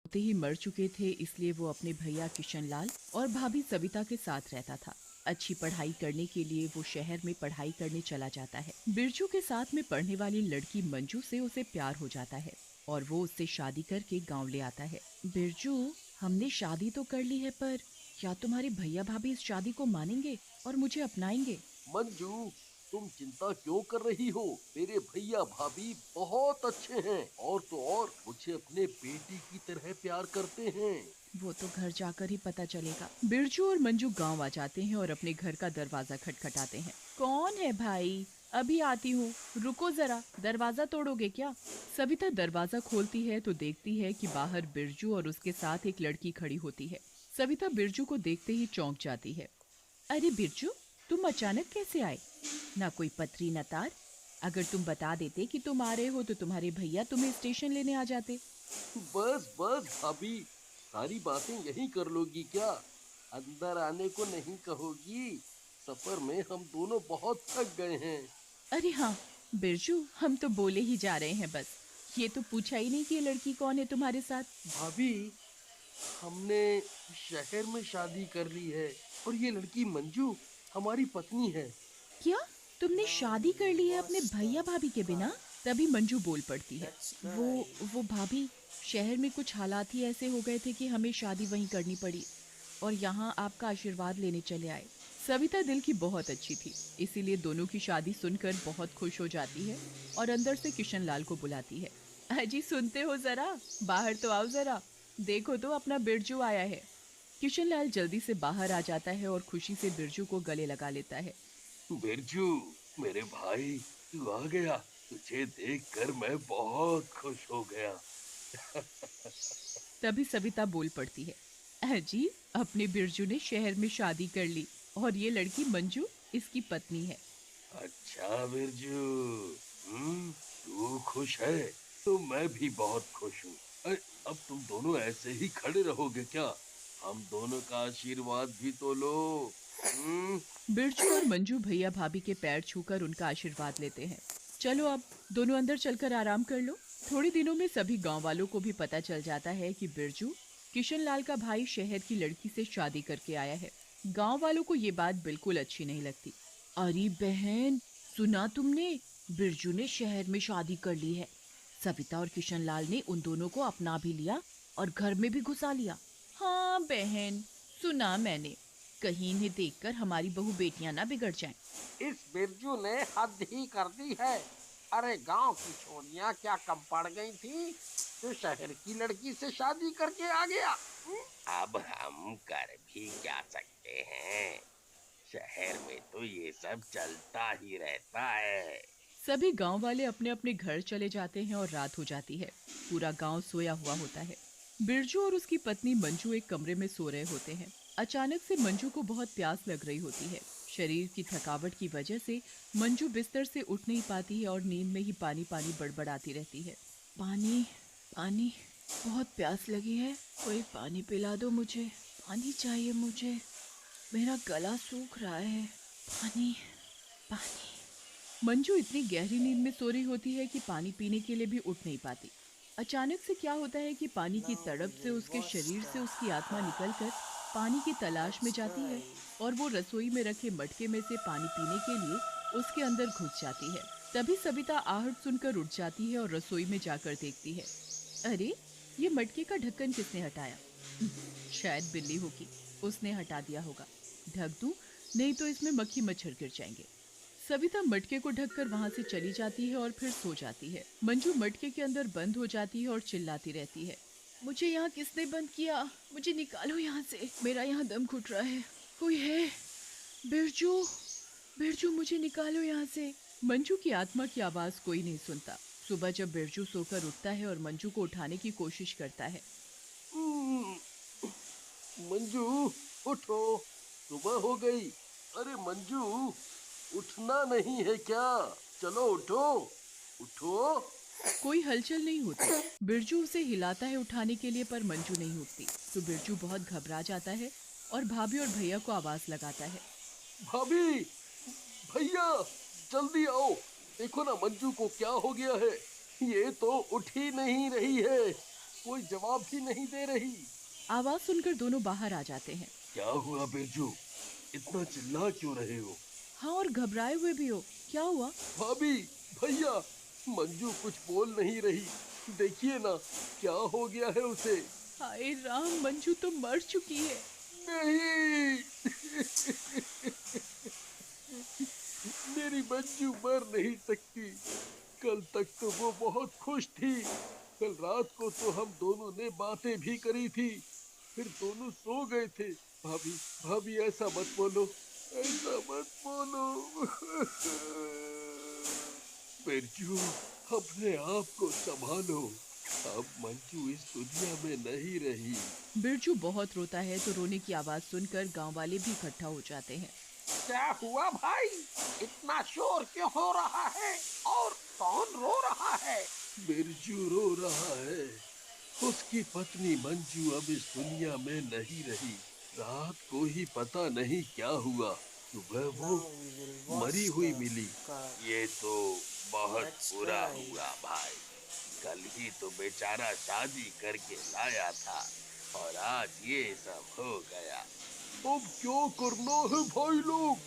होते ही मर चुके थे, इसलिए वो अपने भैया किशनलाल और भाभी सविता के साथ रहता था। अच्छी पढ़ाई करने के लिए वो शहर में पढ़ाई करने चला जाता है। बिरजू के साथ में पढ़ने वाली लड़की मंजू से उसे प्यार हो जाता है और वो उससे शादी करके गांव ले आता है। बिरजू, हमने शादी तो कर ली है, पर क्या तुम्हारे भैया भाभी इस शादी को मानेंगे और मुझे अपनाएंगे? मंजू, तुम चिंता क्यों कर रही हो? मेरे भैया भाभी बहुत अच्छे हैं और तो और मुझे अपने बेटी की तरह प्यार करते हैं। वो तो घर जाकर ही पता चलेगा। बिरजू और मंजू गांव आ जाते हैं और अपने घर का दरवाजा खटखटाते हैं। कौन है भाई? अभी आती हूँ, रुको जरा, दरवाजा तोड़ोगे क्या? सविता दरवाजा खोलती है तो देखती है कि बाहर बिरजू और उसके साथ एक लड़की खड़ी होती है। सविता बिरजू को देखते ही चौंक जाती है। अरे बिरजू, तुम अचानक कैसे आए? ना कोई पत्री न तार। अगर तुम बता देते कि तुम आ रहे हो तो तुम्हारे भैया तुम्हें स्टेशन लेने आ जाते। बस बस भाभी, सारी बातें यही कर लोगी क्या? अंदर आने को नहीं कहोगी? सफर में हम दोनों बहुत थक गए हैं। अरे हाँ बिरजू, हम तो बोले ही जा रहे हैं बस। ये तो पूछा ही नहीं कि ये लड़की कौन है तुम्हारे साथ। भाभी, हमने शहर में शादी कर ली है और ये लड़की मंजू हमारी पत्नी है। क्या? तुमने शादी कर ली है अपने भैया भाभी के बिना? तभी मंजू बोल पड़ती है। वो भाभी, शहर में कुछ हालात ही ऐसे हो गए थे कि हमें शादी वहीं करनी पड़ी और यहाँ आपका आशीर्वाद लेने चले आए। सविता दिल की बहुत अच्छी थी, इसीलिए दोनों की शादी सुनकर बहुत खुश हो जाती है और अंदर से किशनलाल को बुलाती है। अजी सुनते हो जरा, बाहर तो आओ जरा, देखो तो अपना बिरजू आया है। किशनलाल जल्दी से बाहर आ जाता है और खुशी से बिरजू को गले लगा लेता है। बिरजू, मेरे भाई, तू आ गया। तुझे देखकर मैं बहुत खुश हो गया। तभी सविता बोल पड़ती है। अजी, अपने बिरजू ने शहर में शादी कर ली और ये लड़की मंजू इसकी पत्नी है। अच्छा बिरजू, तू खुश है तो मैं भी बहुत खुश हूँ। अरे, अब तुम दोनों ऐसे ही खड़े रहोगे क्या? हम दोनों का आशीर्वाद भी तो लो। हम्म। बिरजू और मंजू भैया भाभी के पैर छूकर उनका आशीर्वाद लेते हैं। चलो अब दोनों अंदर चलकर आराम कर लो। थोड़े दिनों में सभी गांव वालों को भी पता चल जाता है कि बिरजू किशनलाल का भाई शहर की लड़की से शादी करके आया है। गांव वालों को ये बात बिल्कुल अच्छी नहीं लगती। अरे बहन, सुना तुमने? बिरजू ने शहर में शादी कर ली है। सविता और किशनलाल ने उन दोनों को अपना भी लिया और घर में भी घुसा लिया। हाँ बहन, सुना मैंने। कहीं इन्हें देखकर हमारी बहू बेटियां ना बिगड़ जाएं। इस बिरजू ने हद ही कर दी है। अरे गांव की छोरियां क्या कम पड़ गई थी जो शहर की लड़की से शादी करके आ गया। अब हम कर भी क्या सकते हैं? शहर में तो ये सब चलता ही रहता है। सभी गांव वाले अपने अपने घर चले जाते हैं और रात हो जाती है। पूरा गांव सोया हुआ होता है। बिरजू और उसकी पत्नी मंजू एक कमरे में सो रहे होते हैं। अचानक से मंजू को बहुत प्यास लग रही होती है। शरीर की थकावट की वजह से मंजू बिस्तर से उठ नहीं पाती है और नींद में ही पानी पानी बड़बड़ाती रहती है। पानी, पानी, बहुत प्यास लगी है, कोई पानी पिला दो मुझे, पानी चाहिए मुझे, मेरा गला सूख रहा है, पानी, पानी। मंजू इतनी गहरी नींद में सो रही होती है कि पानी पीने के लिए भी उठ नहीं पाती। अचानक से क्या होता है कि पानी की तड़प से उसके शरीर से उसकी आत्मा निकलकर पानी की तलाश में जाती है और वो रसोई में रखे मटके में से पानी पीने के लिए उसके अंदर घुस जाती है। तभी सविता आहट सुनकर उठ जाती है और रसोई में जाकर देखती है। अरे, ये मटके का ढक्कन किसने हटाया? शायद बिल्ली होगी, उसने हटा दिया होगा। ढक दूं, नहीं तो इसमें मक्खी मच्छर गिर जाएंगे। सविता मटके को ढककर वहां से चली जाती है और फिर सो जाती है। मंजू मटके के अंदर बंद हो जाती है और चिल्लाती रहती है। मुझे यहाँ किसने बंद किया? मुझे निकालो यहाँ से, मेरा यहाँ दम घुट रहा है। कोई है? बिरजू, बिरजू मुझे निकालो यहाँ से। मंजू की आत्मा की आवाज कोई नहीं सुनता। सुबह जब बिरजू सोकर उठता है और मंजू को उठाने की कोशिश करता है। हम्म, मंजू, उठो, सुबह हो गई। अरे मंजू, उठना नहीं है क्या? चलो उठो, उठो। कोई हलचल नहीं होती। बिरजू उसे हिलाता है उठाने के लिए, पर मंजू नहीं उठती। तो बिरजू बहुत घबरा जाता है और भाभी और भैया को आवाज लगाता है। भाभी, भैया, जल्दी आओ। देखो ना मंजू को क्या हो गया है। ये तो उठ ही नहीं रही है। कोई जवाब भी नहीं दे रही। आवाज सुनकर दोनों बाहर आ जाते हैं। क्या हुआ बिरजू, इतना चिल्ला क्यों रहे हो? हाँ, और घबराए हुए भी हो। क्या हुआ? भाभी, भैया, मंजू कुछ बोल नहीं रही। देखिए ना, क्या हो गया है उसे। हाय राम, मंजू तो मर चुकी है। नहीं, मेरी मंजू मर नहीं सकती। कल तक तो वो बहुत खुश थी। कल रात को तो हम दोनों ने बातें भी करी थी, फिर दोनों सो गए थे। भाभी, भाभी ऐसा मत बोलो, ऐसा मत बोलो। बिरजू, अपने आप को संभालो। अब मंजू इस दुनिया में नहीं रही। बिरजू बहुत रोता है तो रोने की आवाज सुनकर गांव वाले भी इकट्ठा हो जाते हैं। क्या हुआ भाई, इतना शोर क्यों हो रहा है और कौन रो रहा है? बिरजू रो रहा है। उसकी पत्नी मंजू अब इस दुनिया में नहीं रही। रात को ही पता नहीं क्या हुआ, सुबह वो मरी हुई मिली। ये तो बहुत बुरा हुआ भाई। कल ही तो बेचारा शादी करके लाया था और आज ये सब हो गया। अब क्या करना है भाई लोग?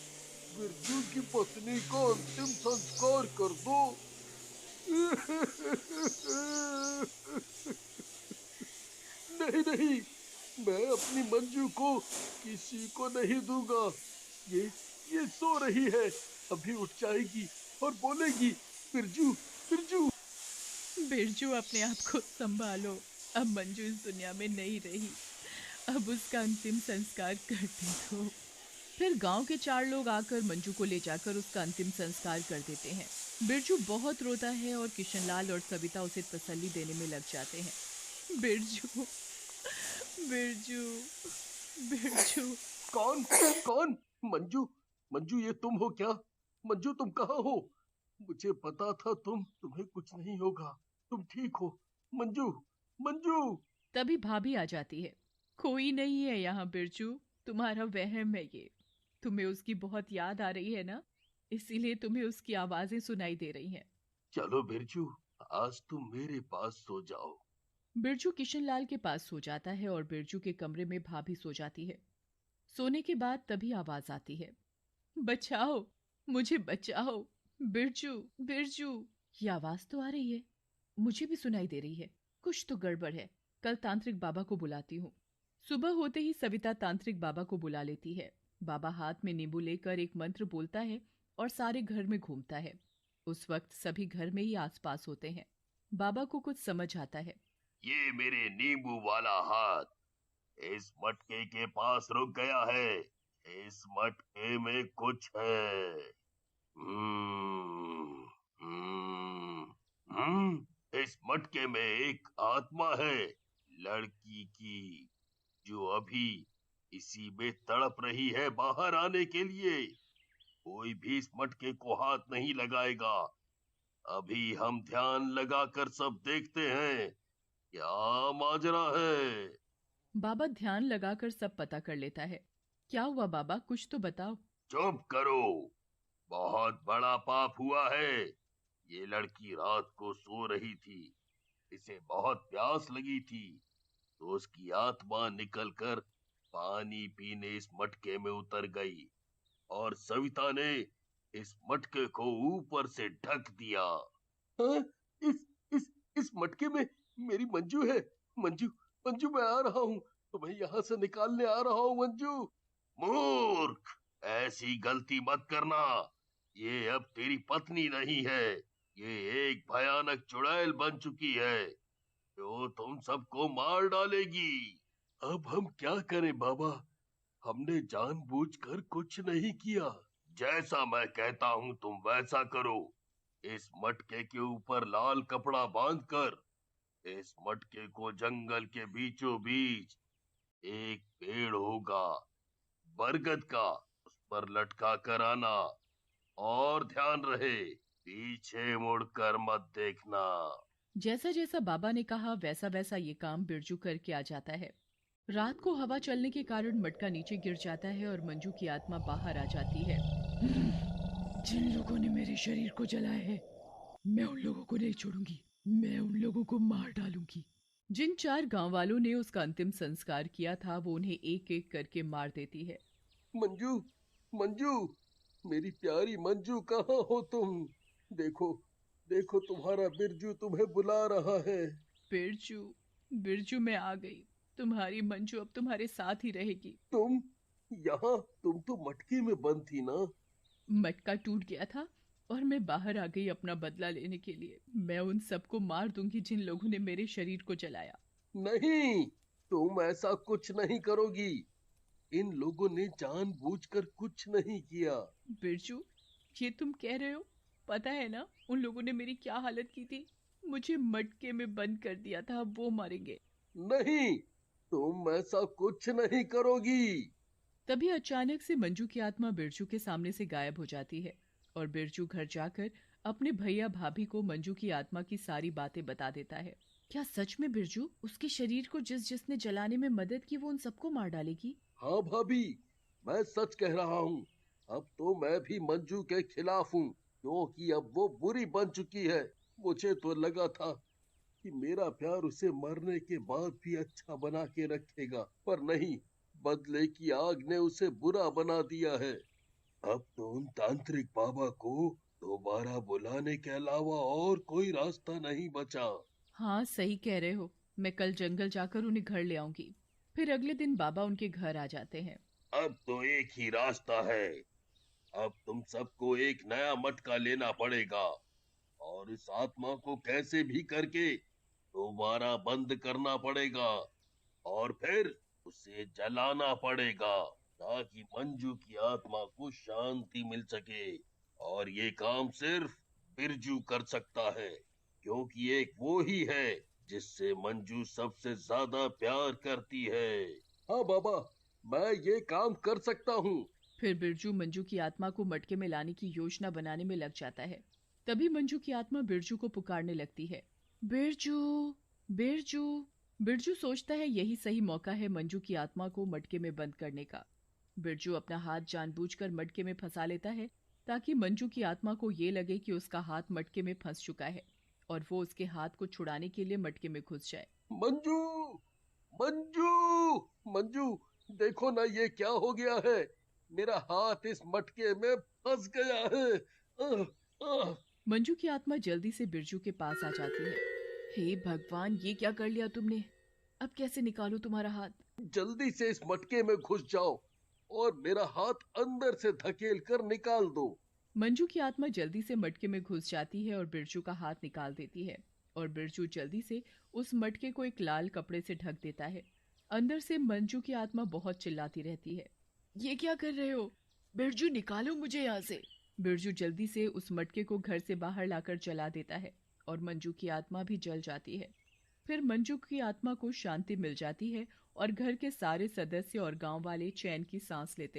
बिरजू की पत्नी का अंतिम संस्कार कर दो। नहीं नहीं, मैं अपनी मंजू को किसी को नहीं दूंगा। ये ये सो रही है, अभी उठ जाएगी और बोलेगी, बिरजू, बिरजू। बिरजू, अपने आप को संभालो। अब मंजू इस दुनिया में नहीं रही। अब उसका अंतिम संस्कार कर दो। फिर गांव के 4 लोग आकर मंजू को ले जाकर उसका अंतिम संस्कार कर देते हैं। बिरजू बहुत रोता है और किशनलाल और सविता उसे तसल्ली देने में लग जाते हैं। बिरजू, बिरजू, बिरजू। कौन, कौन? मंजू, मंजू ये तुम हो क्या? मंजू तुम कहाँ हो? मुझे पता था तुम्हें कुछ नहीं होगा। तुम ठीक हो? मंजू, मंजू। तभी भाभी आ जाती है। कोई नहीं है यहाँ बिरजू, तुम्हारा वहम है ये। तुम्हें उसकी बहुत याद आ रही है ना, इसीलिए तुम्हें उसकी आवाजें सुनाई दे रही हैं। चलो बिरजू, आज तुम मेरे पास सो जाओ। बिरजू किशनलाल के पास सो जाता है और बिरजू के कमरे में भाभी सो जाती है। सोने के बाद तभी आवाज आती है, बचाओ, मुझे बचाओ, बिरजू, बिरजू। ये आवाज तो आ रही है, मुझे भी सुनाई दे रही है। कुछ तो गड़बड़ है। कल तांत्रिक बाबा को बुलाती हूँ। सुबह होते ही सविता तांत्रिक बाबा को बुला लेती है। बाबा हाथ में नींबू लेकर एक मंत्र बोलता है और सारे घर में घूमता है। उस वक्त सभी घर में ही आसपास होते हैं। बाबा को कुछ समझ आता है। ये मेरे नींबू वाला हाथ इस मटके के पास रुक गया है। इस मटके में कुछ है। हम्म, हम्म, इस मटके में एक आत्मा है, लड़की की, जो अभी इसी में तड़प रही है बाहर आने के लिए। कोई भी इस मटके को हाथ नहीं लगाएगा। अभी हम ध्यान लगाकर सब देखते हैं क्या माजरा है। बाबा ध्यान लगाकर सब पता कर लेता है। क्या हुआ बाबा, कुछ तो बताओ। चुप करो, बहुत बड़ा पाप हुआ है। ये लड़की रात को सो रही थी, इसे बहुत प्यास लगी थी, तो उसकी आत्मा निकलकर पानी पीने इस मटके में उतर गई और सविता ने इस मटके को ऊपर से ढक दिया। हाँ? इस मटके में मेरी मंजू है। मंजू, मंजू मैं आ रहा हूँ, तुम्हें यहाँ से निकालने आ रहा हूँ मंजू। मूर्ख, ऐसी गलती मत करना। ये अब तेरी पत्नी नहीं है, ये एक भयानक चुड़ैल बन चुकी है जो तुम सबको मार डालेगी। अब हम क्या करें बाबा? हमने जानबूझकर कुछ नहीं किया। जैसा मैं कहता हूँ तुम वैसा करो। इस मटके के ऊपर लाल कपड़ा बांधकर इस मटके को जंगल के बीचों बीच एक पेड़ होगा बरगद का, उस पर लटका कर आना। और ध्यान रहे, पीछे मुड़कर मत देखना। जैसा जैसा बाबा ने कहा वैसा वैसा ये काम बिरजू करके आ जाता है। रात को हवा चलने के कारण मटका नीचे गिर जाता है और मंजू की आत्मा बाहर आ जाती है। जिन लोगों ने मेरे शरीर को जलाया है, मैं उन लोगों को नहीं छोड़ूंगी। मैं उन लोगों को मार डालूंगी। जिन 4 गांव वालों ने उसका अंतिम संस्कार किया था वो उन्हें एक एक करके मार देती है। मंजू, मंजू, मेरी प्यारी मंजू, कहाँ हो तुम? देखो, देखो तुम्हारा बिरजू तुम्हें बुला रहा है। बिरजू, बिरजू मैं आ गई। तुम्हारी मंजू अब तुम्हारे साथ ही रहेगी। तुम यहाँ? तुम तो मटके में बंद थी ना? मटका टूट गया था और मैं बाहर आ गई अपना बदला लेने के लिए। मैं उन सबको मार दूंगी जिन लोगों ने मेरे शरीर को जलाया। नहीं, तुम ऐसा कुछ नहीं करोगी। इन लोगों ने जानबूझकर कुछ नहीं किया। बिरजू, ये तुम कह रहे हो? पता है ना उन लोगों ने मेरी क्या हालत की थी? मुझे मटके में बंद कर दिया था, अब वो मारेंगे। नहीं, तुम ऐसा कुछ नहीं करोगी। तभी अचानक से मंजू की आत्मा बिरजू के सामने से गायब हो जाती है और बिरजू घर जाकर अपने भैया भाभी को मंजू की आत्मा की सारी बातें बता देता है। क्या सच में बिरजू उसके शरीर को जिसने जलाने में मदद की वो उन सबको मार डालेगी? हाँ भाभी, मैं सच कह रहा हूँ। अब तो मैं भी मंजू के खिलाफ हूँ, क्योंकि अब वो बुरी बन चुकी है। मुझे तो लगा था कि मेरा प्यार उसे मरने के बाद भी अच्छा बना के रखेगा, पर नहीं, बदले की आग ने उसे बुरा बना दिया है। अब तो उन तांत्रिक बाबा को दोबारा बुलाने के अलावा और कोई रास्ता नहीं बचा। हाँ सही कह रहे हो। मैं कल जंगल जाकर उन्हें घर ले आऊंगी। फिर अगले दिन बाबा उनके घर आ जाते हैं। अब तो एक ही रास्ता है। अब तुम सबको एक नया मटका लेना पड़ेगा और इस आत्मा को कैसे भी करके दोबारा बंद करना पड़ेगा और फिर उसे जलाना पड़ेगा, ताकि मंजू की आत्मा को शांति मिल सके। और ये काम सिर्फ बिरजू कर सकता है, क्योंकि एक वो ही है जिससे मंजू सबसे ज्यादा प्यार करती है। हाँ बाबा, मैं ये काम कर सकता हूँ। फिर बिरजू मंजू की आत्मा को मटके में लाने की योजना बनाने में लग जाता है। तभी मंजू की आत्मा बिरजू को पुकारने लगती है। बिरजू, बिरजू। बिरजू सोचता है यही सही मौका है मंजू की आत्मा को मटके में बंद करने का। बिरजू अपना हाथ जानबूझकर मटके में फंसा लेता है ताकि मंजू की आत्मा को ये लगे कि उसका हाथ मटके में फंस चुका है और वो उसके हाथ को छुड़ाने के लिए मटके में घुस जाए। मंजू, मंजू, मंजू, देखो ना ये क्या हो गया है। मेरा हाथ इस मटके में फंस गया है। आह, आह। मंजू की आत्मा जल्दी से बिरजू के पास आ जाती है। हे भगवान, ये क्या कर लिया तुमने? अब कैसे निकालूं तुम्हारा हाथ? जल्दी से इस मटके में घुस जाओ और मेरा हाथ अंदर से धकेल कर निकाल दो। मंजू की आत्मा जल्दी से मटके में घुस जाती है और बिरजू का हाथ निकाल देती है और बिरजू जल्दी से उस मटके को एक लाल कपड़े से ढक देता है। अंदर से मंजू की आत्मा बहुत चिल्लाती रहती है। ये क्या कर रहे हो? बिरजू, निकालो मुझे यहाँ से। बिरजू जल्दी से उस मटके को घर से बाहर लाकर जला देता है और मंजू की आत्मा भी जल जाती है। फिर मंजू की आत्मा को शांति मिल जाती है और घर के सारे सदस्य और गांव वाले चैन की सांस लेते हैं।